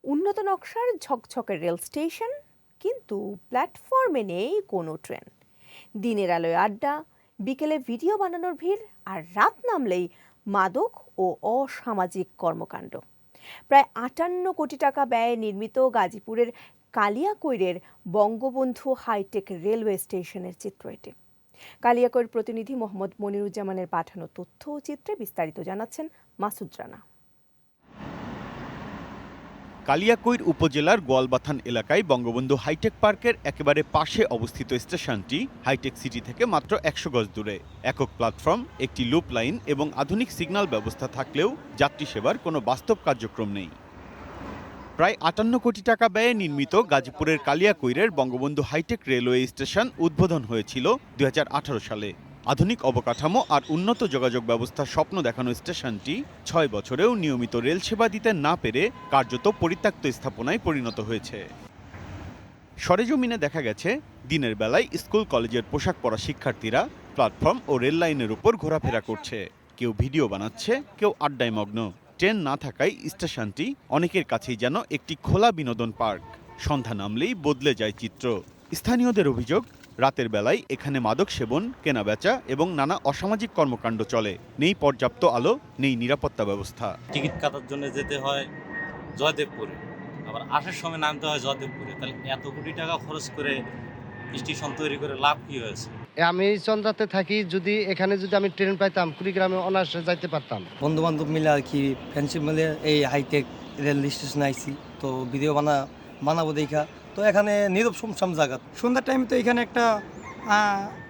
উন্নত নকশার ঝকঝকে রেল স্টেশন, কিন্তু প্ল্যাটফর্মে নেই কোনো ট্রেন। দিনের আলোয় আড্ডা, বিকেলে ভিডিও বানানোর ভিড়, আর রাত নামলেই মাদক ও অসামাজিক কর্মকাণ্ড। প্রায় 58 কোটি টাকা ব্যয়ে নির্মিত গাজীপুরের কালিয়াকৈরের বঙ্গবন্ধু হাইটেক রেলওয়ে স্টেশনের চিত্র এটি। কালিয়াকৈর প্রতিনিধি মোহাম্মদ মনিরুজ্জামানের পাঠানো তথ্য ও চিত্রে বিস্তারিত জানাচ্ছেন মাসুদ রানা। কালিয়াকৈর উপজেলার গোয়ালবাথান এলাকায় বঙ্গবন্ধু হাইটেক পার্কের একেবারে পাশে অবস্থিত স্টেশনটি হাইটেক সিটি থেকে মাত্র 100 গজ দূরে। একক প্ল্যাটফর্ম, একটি লুপ লাইন এবং আধুনিক সিগন্যাল ব্যবস্থা থাকলেও যাত্রী সেবার কোনো বাস্তব কার্যক্রম নেই। প্রায় 58 কোটি টাকা ব্যয়ে নির্মিত গাজীপুরের কালিয়াকৈরের বঙ্গবন্ধু হাইটেক রেলওয়ে স্টেশন উদ্বোধন হয়েছিল 2018 সালে। আধুনিক অবকাঠামো আর উন্নত যোগাযোগ ব্যবস্থার স্বপ্ন দেখানো স্টেশনটি 6 বছরেও নিয়মিত রেল সেবা দিতে না পেরে কার্যত পরিত্যক্ত স্থাপনায় পরিণত হয়েছে। সরেজমিনে দেখা গেছে, দিনের বেলায় স্কুল কলেজের পোশাক পরা শিক্ষার্থীরা প্ল্যাটফর্ম ও রেল লাইনের উপর ঘোরাফেরা করছে। কেউ ভিডিও বানাচ্ছে, কেউ আড্ডায় মগ্ন। ট্রেন না থাকায় স্টেশনটি অনেকের কাছেই যেন একটি খোলা বিনোদন পার্ক। সন্ধ্যা নামলেই বদলে যায় চিত্র। স্থানীয়দের অভিযোগ, রাতের বেলায় এখানে মাদক সেবন, কেনাবেচা এবং নানা অসামাজিক কর্মকাণ্ড চলে। নেই পর্যাপ্ত আলো, নেই নিরাপত্তা ব্যবস্থা। টিকিট কাটার জন্য যেতে হয় জয়দেবপুরে, আবার আসার সময় নামতে হয় জয়দেবপুরে। তাহলে এত কোটি টাকা খরচ করে স্টেশন তৈরি করে লাভ কি হয়েছে? আমি চন্দ্রাতে থাকি, যদি এখানে যদি আমি ট্রেন পাইতাম কুড়িগ্রামে অনায়াসে যাইতে পারতাম। বন্ধু বান্ধব মিলে আর কি ফ্রেন্ডশিপ মিলে এই হাইটেক রেল স্টেশনে আইছি, তো ভিডিও বানাবো দেখা। তো এখানে নীরব শুনশান জায়গা। সন্ধ্যার টাইমে তো এখানে একটা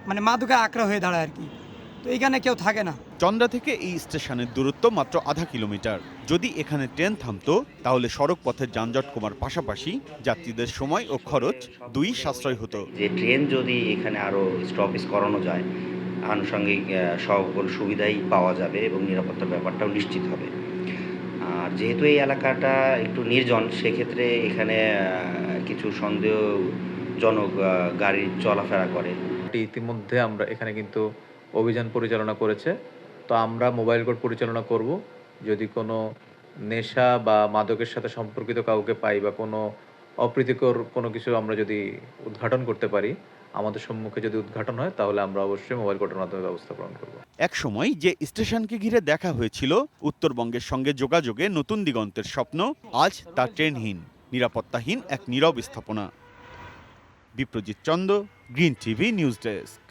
মানে মাদকে আঁকড়া হয়ে দাঁড়ায় আর কি, তো এখানে কেউ থাকে না। চন্দ্রা থেকে এই স্টেশনের দূরত্ব মাত্র আধা কিলোমিটার। যদি এখানে ট্রেন থামতো তাহলে সড়ক পথের যানজট কমার পাশাপাশি যাত্রীদের সময় ও খরচ দুই সাশ্রয় হতো। যে ট্রেন যদি এখানে আরও স্টপেজ করানো যায়, আনুষঙ্গিক সকল সুবিধাই পাওয়া যাবে এবং নিরাপত্তার ব্যাপারটাও নিশ্চিত হবে। আর যেহেতু এই এলাকাটা একটু নির্জন, সেক্ষেত্রে এখানে কিছু সন্দেহজনক গাড়ি চলাফেরা করে। ইতিমধ্যে আমরা এখানে কিন্তু অভিযান পরিচালনা করেছে। তো আমরা মোবাইল কোর্ট পরিচালনা করব। যদি কোনো নেশা বা মাদকের সাথে সম্পর্কিত কাউকে পাই বা কোনো অপ্রীতিকর কোনো কিছু আমরা যদি উদ্ঘাটন করতে পারি, আমাদের সম্মুখে যদি উদ্ঘাটন হয়, তাহলে আমরা অবশ্যই মোবাইল কোর্টের মাধ্যমে ব্যবস্থা গ্রহণ করব। এক সময় যে স্টেশনকে ঘিরে দেখা হয়েছিল উত্তরবঙ্গের সঙ্গে যোগাযোগে নতুন দিগন্তের স্বপ্ন, আজ তা ট্রেনহীন, নিরাপত্তাহীন এক নীরব স্থাপনা। Biprajit Chanda, green TV news desk.